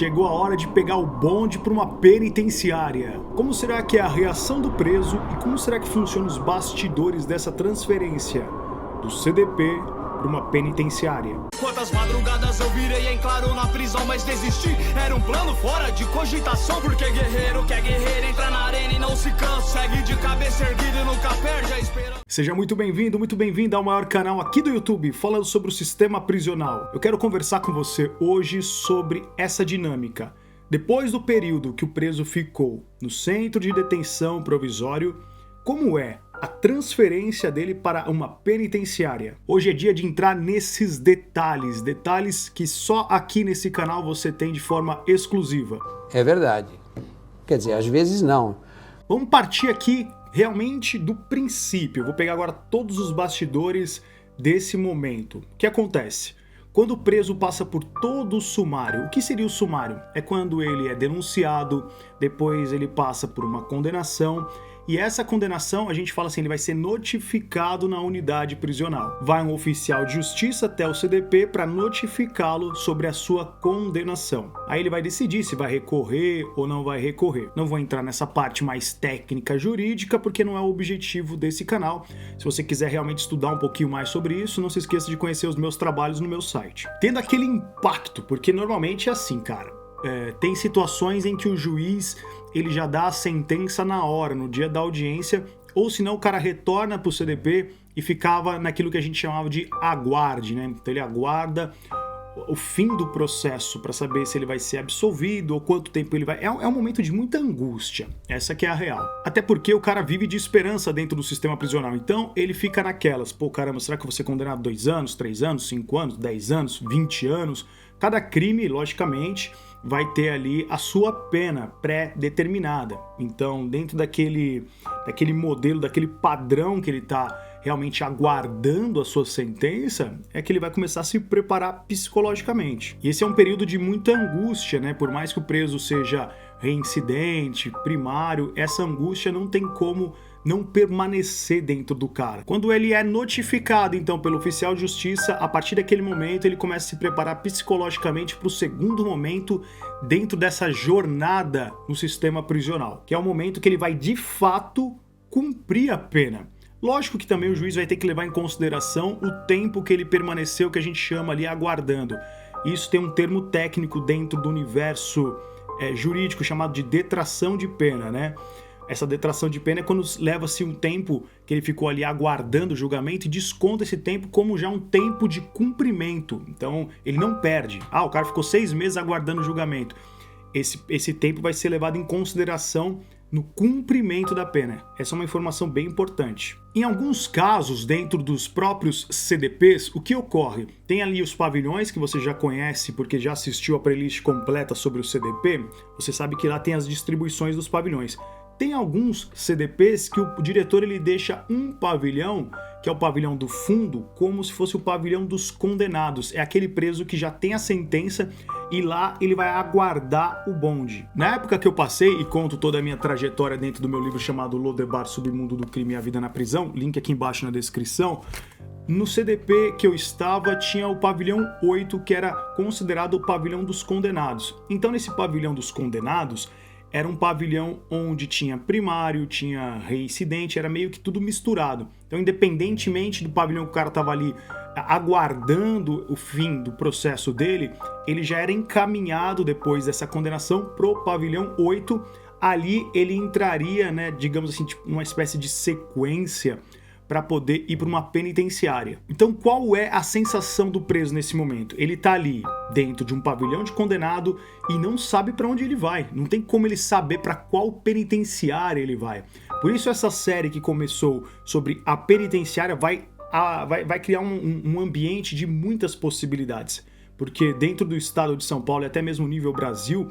chegou a hora de pegar o bonde para uma penitenciária. Como será que é a reação do preso e como será que funcionam os bastidores dessa transferência do CDP para uma penitenciária? Quantas madrugadas eu virei em claro na prisão, mas desisti. Era um plano fora de cogitação, porque guerreiro quer guerreiro, entra na arena e não se cansa, segue de cabeça erguida e nunca perde a esperança. Seja muito bem-vindo, muito bem-vinda ao maior canal aqui do YouTube, falando sobre o sistema prisional. Eu quero conversar com você hoje sobre essa dinâmica. Depois do período que o preso ficou no centro de detenção provisório, como é a transferência dele para uma penitenciária? Hoje é dia de entrar nesses detalhes que só aqui nesse canal você tem de forma exclusiva. É verdade. Quer dizer, às vezes não. Vamos partir aqui realmente do princípio. Eu vou pegar agora todos os bastidores desse momento. O que acontece? Quando o preso passa por todo o sumário, o que seria o sumário? É quando ele é denunciado, depois ele passa por uma condenação, e essa condenação, a gente fala assim, ele vai ser notificado na unidade prisional. Vai um oficial de justiça até o CDP para notificá-lo sobre a sua condenação. Aí ele vai decidir se vai recorrer ou não vai recorrer. Não vou entrar nessa parte mais técnica jurídica, porque não é o objetivo desse canal. Se você quiser realmente estudar um pouquinho mais sobre isso, não se esqueça de conhecer os meus trabalhos no meu site. Tendo aquele impacto, porque normalmente é assim, cara. Tem situações em que o juiz ele já dá a sentença na hora, no dia da audiência, ou senão o cara retorna para o CDP e ficava naquilo que a gente chamava de aguarde, né? Então ele aguarda o fim do processo para saber se ele vai ser absolvido ou quanto tempo ele vai... É um momento de muita angústia, essa que é a real. Até porque o cara vive de esperança dentro do sistema prisional, então ele fica naquelas, pô, caramba, será que eu vou ser condenado 2 anos, 3 anos, 5 anos, 10 anos, 20 anos? Cada crime, logicamente, vai ter ali a sua pena pré-determinada. Então, dentro daquele modelo, daquele padrão que ele está realmente aguardando a sua sentença, é que ele vai começar a se preparar psicologicamente. E esse é um período de muita angústia, né? Por mais que o preso seja reincidente, primário, essa angústia não tem como não permanecer dentro do cara. Quando ele é notificado, então, pelo oficial de justiça, a partir daquele momento ele começa a se preparar psicologicamente para o segundo momento dentro dessa jornada no sistema prisional, que é o momento que ele vai, de fato, cumprir a pena. Lógico que também o juiz vai ter que levar em consideração o tempo que ele permaneceu, que a gente chama ali aguardando. Isso tem um termo técnico dentro do universo jurídico chamado de detração de pena, né? Essa detração de pena é quando leva-se um tempo que ele ficou ali aguardando o julgamento e desconta esse tempo como já um tempo de cumprimento. Então, ele não perde. O cara ficou 6 meses aguardando o julgamento. Esse tempo vai ser levado em consideração no cumprimento da pena. Essa é uma informação bem importante. Em alguns casos, dentro dos próprios CDPs, o que ocorre? Tem ali os pavilhões, que você já conhece porque já assistiu a playlist completa sobre o CDP. Você sabe que lá tem as distribuições dos pavilhões. Tem alguns CDPs que o diretor ele deixa um pavilhão, que é o pavilhão do fundo, como se fosse o pavilhão dos condenados. É aquele preso que já tem a sentença e lá ele vai aguardar o bonde. Na época que eu passei e conto toda a minha trajetória dentro do meu livro chamado Lodebar, Submundo do Crime e a Vida na Prisão, link aqui embaixo na descrição, no CDP que eu estava tinha o pavilhão 8, que era considerado o pavilhão dos condenados. Então nesse pavilhão dos condenados, era um pavilhão onde tinha primário, tinha reincidente, era meio que tudo misturado. Então, independentemente do pavilhão que o cara estava ali aguardando o fim do processo dele, ele já era encaminhado depois dessa condenação pro pavilhão 8. Ali ele entraria, né, digamos assim, tipo, uma espécie de sequência para poder ir para uma penitenciária. Então, qual é a sensação do preso nesse momento? Ele tá ali dentro de um pavilhão de condenado e não sabe para onde ele vai. Não tem como ele saber para qual penitenciária ele vai. Por isso essa série que começou sobre a penitenciária vai criar um ambiente de muitas possibilidades. Porque dentro do estado de São Paulo e até mesmo nível Brasil,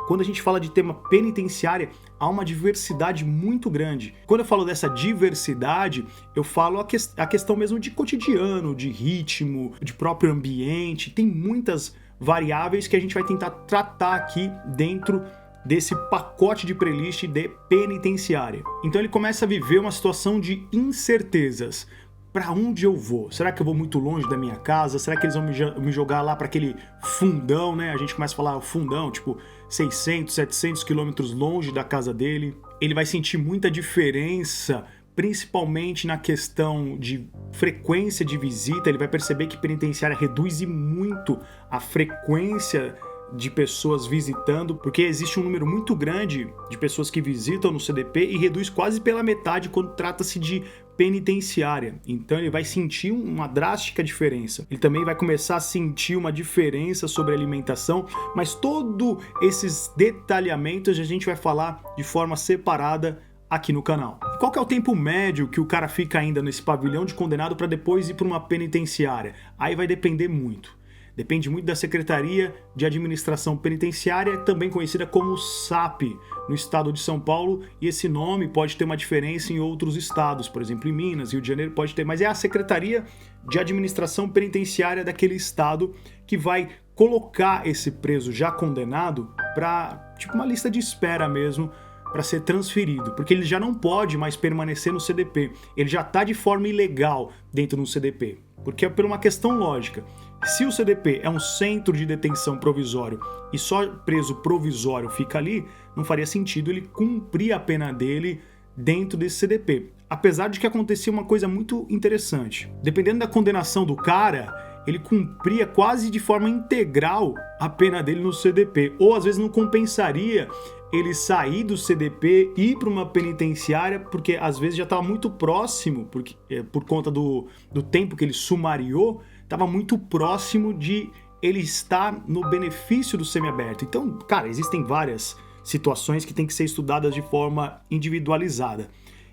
quando a gente fala de tema penitenciária, há uma diversidade muito grande. Quando eu falo dessa diversidade, eu falo a questão mesmo de cotidiano, de ritmo, de próprio ambiente. Tem muitas variáveis que a gente vai tentar tratar aqui dentro desse pacote de playlist de penitenciária. Então ele começa a viver uma situação de incertezas. para onde eu vou? Será que eu vou muito longe da minha casa? Será que eles vão me jogar lá para aquele fundão, né? A gente começa a falar fundão, tipo 600, 700 quilômetros longe da casa dele. Ele vai sentir muita diferença, principalmente na questão de frequência de visita. Ele vai perceber que penitenciária reduz muito a frequência de pessoas visitando, porque existe um número muito grande de pessoas que visitam no CDP e reduz quase pela metade quando trata-se de penitenciária. Então ele vai sentir uma drástica diferença. Ele também vai começar a sentir uma diferença sobre a alimentação, mas todos esses detalhamentos a gente vai falar de forma separada aqui no canal. Qual que é o tempo médio que o cara fica ainda nesse pavilhão de condenado para depois ir para uma penitenciária? Aí vai depender muito. Depende muito da Secretaria de Administração Penitenciária, também conhecida como SAP, no estado de São Paulo, e esse nome pode ter uma diferença em outros estados, por exemplo, em Minas, Rio de Janeiro pode ter, mas é a Secretaria de Administração Penitenciária daquele estado que vai colocar esse preso já condenado para, tipo, uma lista de espera mesmo, para ser transferido, porque ele já não pode mais permanecer no CDP, ele já está de forma ilegal dentro do CDP, porque é por uma questão lógica. Se o CDP é um centro de detenção provisório e só preso provisório fica ali, não faria sentido ele cumprir a pena dele dentro desse CDP. Apesar de que acontecia uma coisa muito interessante. Dependendo da condenação do cara, ele cumpria quase de forma integral a pena dele no CDP. Ou às vezes não compensaria ele sair do CDP e ir para uma penitenciária, porque às vezes já estava muito próximo, porque, por conta do tempo que ele sumariou, estava muito próximo de ele estar no benefício do semiaberto. Então, cara, existem várias situações que têm que ser estudadas de forma individualizada.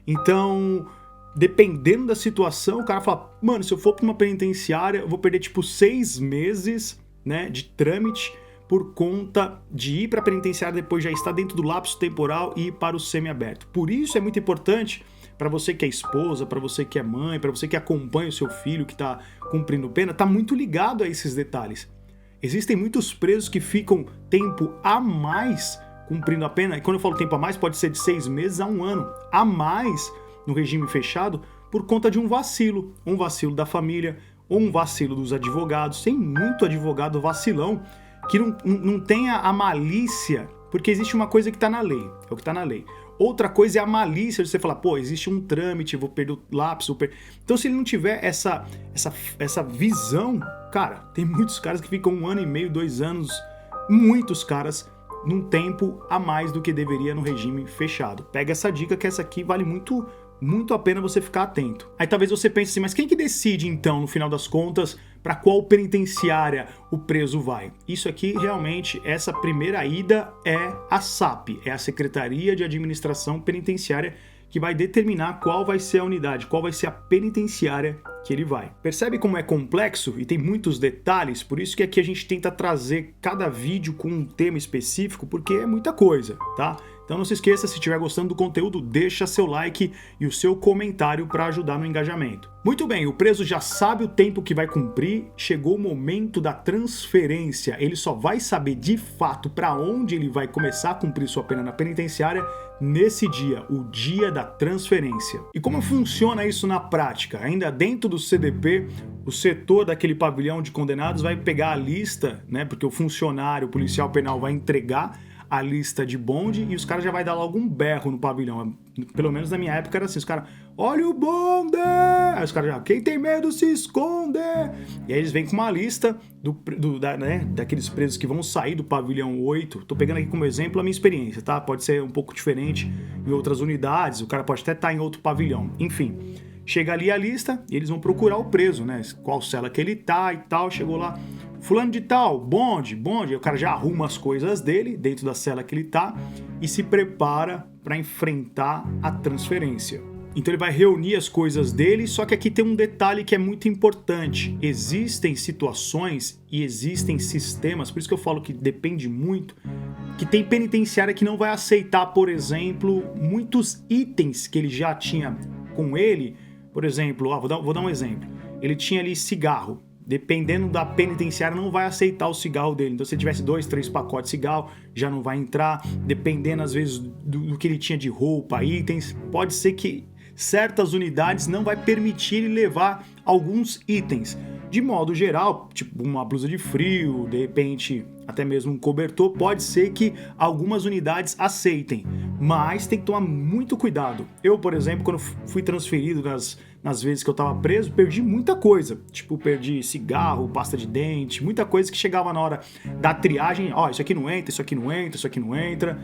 Então, dependendo da situação, o cara fala, mano, se eu for para uma penitenciária, eu vou perder tipo 6 meses, né, de trâmite por conta de ir para a penitenciária, depois já estar dentro do lapso temporal e ir para o semiaberto. Por isso é muito importante para você que é esposa, para você que é mãe, para você que acompanha o seu filho que está cumprindo pena, tá muito ligado a esses detalhes. Existem muitos presos que ficam tempo a mais cumprindo a pena, e quando eu falo tempo a mais, pode ser de 6 meses a 1 ano, a mais no regime fechado, por conta de um vacilo da família, ou um vacilo dos advogados. Tem muito advogado vacilão que não tenha a malícia, porque existe uma coisa que está na lei, é o que está na lei. Outra coisa é a malícia de você falar, pô, existe um trâmite, vou perder o lapso. Então, se ele não tiver essa visão, cara, tem muitos caras que ficam 1 ano e meio, 2 anos, muitos caras, num tempo a mais do que deveria no regime fechado. Pega essa dica, que essa aqui vale muito a pena você ficar atento. Aí talvez você pense assim, mas quem que decide então, no final das contas, para qual penitenciária o preso vai? Isso aqui, realmente, essa primeira ida é a SAP, é a Secretaria de Administração Penitenciária, que vai determinar qual vai ser a unidade, qual vai ser a penitenciária que ele vai. Percebe como é complexo e tem muitos detalhes? Por isso que aqui a gente tenta trazer cada vídeo com um tema específico, porque é muita coisa, tá? Então não se esqueça, se estiver gostando do conteúdo, deixa seu like e o seu comentário para ajudar no engajamento. Muito bem, o preso já sabe o tempo que vai cumprir, chegou o momento da transferência. Ele só vai saber de fato para onde ele vai começar a cumprir sua pena na penitenciária nesse dia, o dia da transferência. E como funciona isso na prática? Ainda dentro do CDP, o setor daquele pavilhão de condenados vai pegar a lista, né? Porque o funcionário, o policial penal vai entregar a lista de bonde e os caras já vai dar logo um berro no pavilhão. Pelo menos na minha época era assim, os caras, olha o bonde! Aí os caras já, quem tem medo se esconde! E aí eles vêm com uma lista daqueles presos que vão sair do pavilhão 8. Tô pegando aqui como exemplo a minha experiência, tá? Pode ser um pouco diferente em outras unidades, o cara pode até estar em outro pavilhão. Enfim, chega ali a lista e eles vão procurar o preso, né? Qual cela que ele tá e tal, chegou lá. Fulano de tal, bonde, o cara já arruma as coisas dele dentro da cela que ele tá e se prepara para enfrentar a transferência. Então ele vai reunir as coisas dele, só que aqui tem um detalhe que é muito importante. Existem situações e existem sistemas, por isso que eu falo que depende muito, que tem penitenciária que não vai aceitar, por exemplo, muitos itens que ele já tinha com ele. Por exemplo, vou dar um exemplo. Ele tinha ali cigarro. Dependendo da penitenciária, não vai aceitar o cigarro dele. Então, se ele tivesse 2, 3 pacotes de cigarro, já não vai entrar. Dependendo, às vezes, do que ele tinha de roupa, itens, pode ser que certas unidades não vai permitir ele levar alguns itens. De modo geral, tipo uma blusa de frio, de repente até mesmo um cobertor, pode ser que algumas unidades aceitem, mas tem que tomar muito cuidado. Eu, por exemplo, quando fui transferido nas vezes que eu tava preso, perdi muita coisa. Tipo, perdi cigarro, pasta de dente, muita coisa que chegava na hora da triagem. Ó, isso aqui não entra, isso aqui não entra, isso aqui não entra.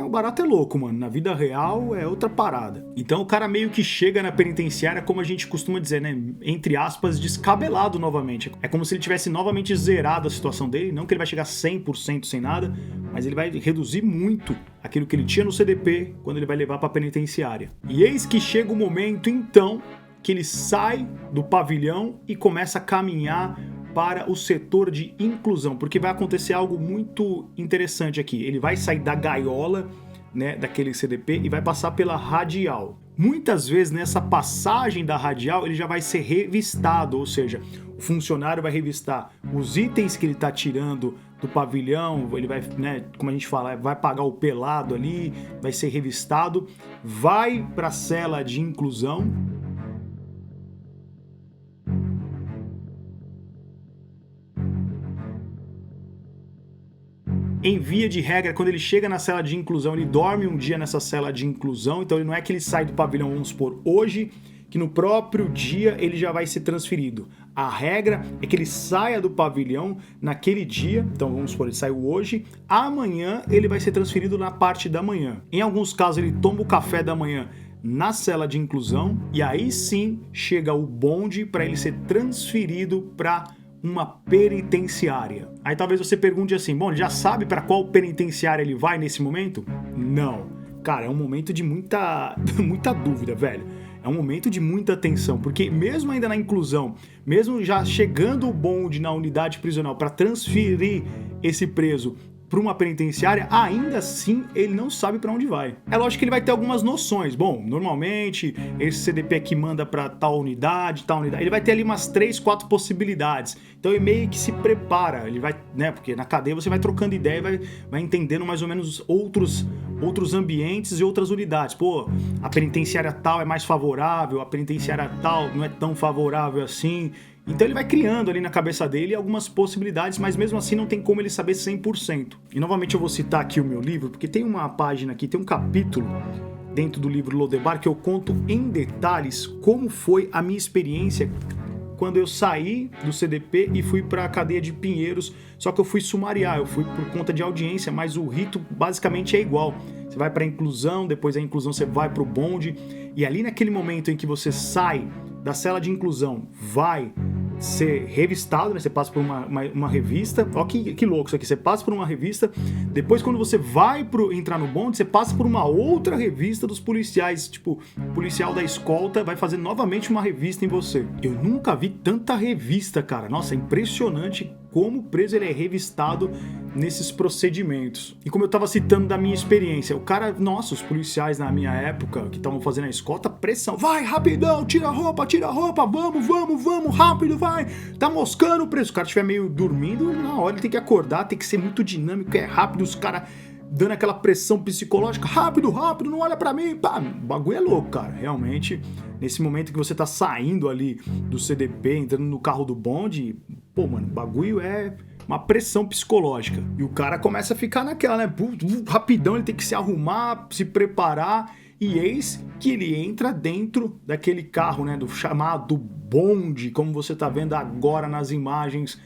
O barato é louco, mano. Na vida real é outra parada. Então o cara meio que chega na penitenciária, como a gente costuma dizer, né? Entre aspas, descabelado novamente. É como se ele tivesse novamente zerado a situação dele. Não que ele vai chegar 100% sem nada, mas ele vai reduzir muito aquilo que ele tinha no CDP quando ele vai levar pra penitenciária. E eis que chega o momento, então, que ele sai do pavilhão e começa a caminhar para o setor de inclusão, porque vai acontecer algo muito interessante aqui. Ele vai sair da gaiola, né, daquele CDP e vai passar pela radial. Muitas vezes nessa passagem da radial ele já vai ser revistado, ou seja, o funcionário vai revistar os itens que ele está tirando do pavilhão, ele vai, né, como a gente fala, vai pagar o pelado ali, vai ser revistado, vai para a cela de inclusão. Em via de regra, quando ele chega na cela de inclusão, ele dorme um dia nessa cela de inclusão, então ele não é que ele sai do pavilhão, vamos supor, hoje, que no próprio dia ele já vai ser transferido. A regra é que ele saia do pavilhão naquele dia, então vamos supor, ele saiu hoje, amanhã ele vai ser transferido na parte da manhã. Em alguns casos ele toma o café da manhã na cela de inclusão e aí sim chega o bonde para ele ser transferido para uma penitenciária. Aí talvez você pergunte assim, bom, ele já sabe para qual penitenciária ele vai nesse momento? Não. Cara, é um momento de muita dúvida, velho. É um momento de muita tensão, porque mesmo ainda na inclusão, mesmo já chegando o bonde na unidade prisional para transferir esse preso para uma penitenciária, ainda assim ele não sabe para onde vai. É lógico que ele vai ter algumas noções. Bom, normalmente esse CDP aqui manda para tal unidade. Ele vai ter ali umas 3, 4 possibilidades. Então ele meio que se prepara, ele vai, né, porque na cadeia você vai trocando ideia e vai entendendo mais ou menos outros ambientes e outras unidades. Pô, a penitenciária tal é mais favorável, a penitenciária tal não é tão favorável assim. Então ele vai criando ali na cabeça dele algumas possibilidades, mas mesmo assim não tem como ele saber 100%. E novamente eu vou citar aqui o meu livro, porque tem uma página aqui, tem um capítulo dentro do livro Lodebar que eu conto em detalhes como foi a minha experiência quando eu saí do CDP e fui para a cadeia de Pinheiros, só que eu fui sumariar, eu fui por conta de audiência, mas o rito basicamente é igual. Você vai para a inclusão, depois da inclusão você vai para o bonde, e ali naquele momento em que você sai da cela de inclusão, vai ser revistado, né? Você passa por uma revista. Ó que louco isso aqui, você passa por uma revista, depois quando você vai entrar no bonde, você passa por uma outra revista dos policiais, tipo, o policial da escolta vai fazer novamente uma revista em você. Eu nunca vi tanta revista, cara. Nossa, é impressionante como o preso ele é revistado nesses procedimentos. E como eu tava citando da minha experiência, o cara, nossa, os policiais na minha época que estavam fazendo a escolta, pressão, vai, rapidão, tira a roupa, vamos, rápido, vai, tá moscando o preso. Se o cara estiver meio dormindo, na hora ele tem que acordar, tem que ser muito dinâmico, é rápido, os caras dando aquela pressão psicológica, rápido, não olha pra mim, pá, o bagulho é louco, cara, realmente, nesse momento que você tá saindo ali do CDP, entrando no carro do bonde, pô, mano, o bagulho é uma pressão psicológica, e o cara começa a ficar naquela, né, rapidão, ele tem que se arrumar, se preparar, e eis que ele entra dentro daquele carro, né, do chamado bonde, como você tá vendo agora nas imagens.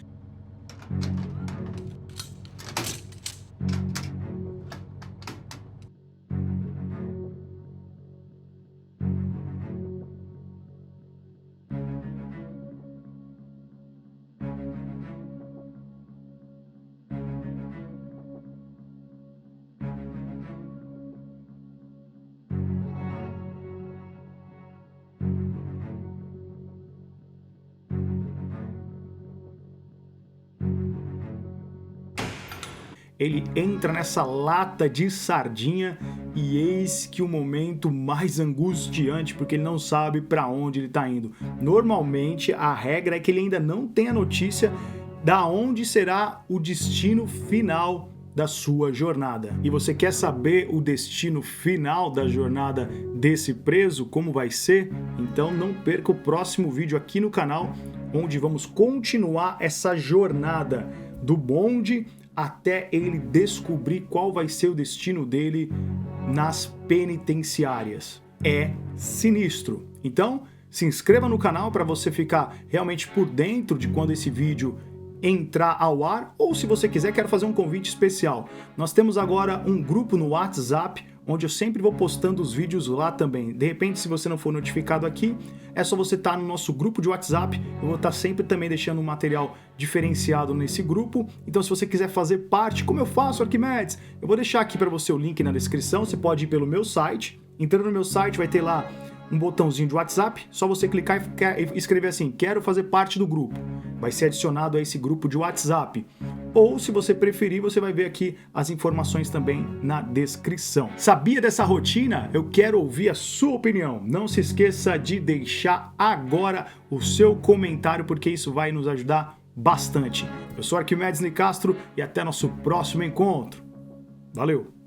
Ele entra nessa lata de sardinha e eis que o momento mais angustiante, porque ele não sabe para onde ele está indo. Normalmente a regra é que ele ainda não tem a notícia da onde será o destino final da sua jornada. E você quer saber o destino final da jornada desse preso, como vai ser? Então não perca o próximo vídeo aqui no canal, onde vamos continuar essa jornada do bonde até ele descobrir qual vai ser o destino dele nas penitenciárias. É sinistro. Então, se inscreva no canal para você ficar realmente por dentro de quando esse vídeo entrar ao ar, ou se você quiser, quero fazer um convite especial. Nós temos agora um grupo no WhatsApp, onde eu sempre vou postando os vídeos lá também. De repente, se você não for notificado aqui, é só você estar no nosso grupo de WhatsApp. Eu vou estar sempre também deixando um material diferenciado nesse grupo. Então, se você quiser fazer parte, como eu faço, Arquimedes, eu vou deixar aqui para você o link na descrição. Você pode ir pelo meu site. Entrando no meu site, vai ter lá um botãozinho de WhatsApp, só você clicar e escrever assim, quero fazer parte do grupo. Vai ser adicionado a esse grupo de WhatsApp. Ou, se você preferir, você vai ver aqui as informações também na descrição. Sabia dessa rotina? Eu quero ouvir a sua opinião. Não se esqueça de deixar agora o seu comentário, porque isso vai nos ajudar bastante. Eu sou Arquimedes Nicastro e até nosso próximo encontro. Valeu!